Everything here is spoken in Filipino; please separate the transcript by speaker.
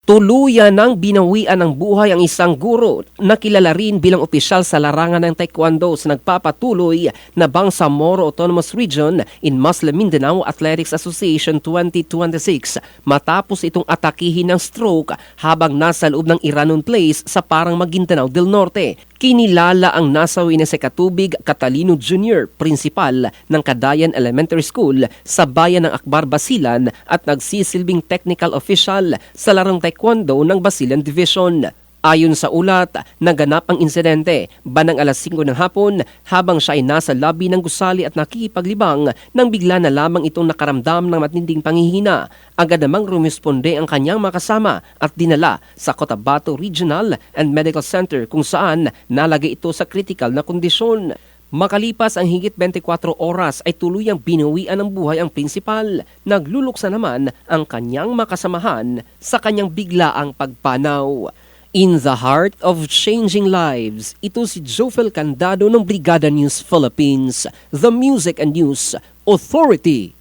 Speaker 1: Tuluyan ng binawian ng buhay ang isang guro na kilala rin bilang opisyal sa larangan ng taekwondo sa nagpapatuloy na Bangsamoro Autonomous Region in Muslim Mindanao Athletics Association 2026 matapos itong atakihin ng stroke habang nasa loob ng Iranon Place sa Parang Maguindanao del Norte. Kinilala ang nasawi na si Katubig Catalino Jr., principal ng Cadayan Elementary School sa bayan ng Akbar, Basilan at nagsisilbing technical official sa larong taekwondo ng Basilan Division. Ayon sa ulat, naganap ang insidente bandang alas 5 ng hapon habang siya ay nasa lobby ng gusali at nakikipaglibang nang bigla na lamang itong nakaramdam ng matinding panghihina. Agad namang rumisponde ang kanyang makasama at dinala sa Cotabato Regional and Medical Center kung saan nalagay ito sa critical na kondisyon. Makalipas ang higit 24 oras ay tuluyang binawian ng buhay ang prinsipal. Nagluluksa naman ang kanyang makasamahan sa kanyang biglaang pagpanaw. In the heart of changing lives, ito si Jofel Candado ng Brigada News Philippines, the Music and News Authority.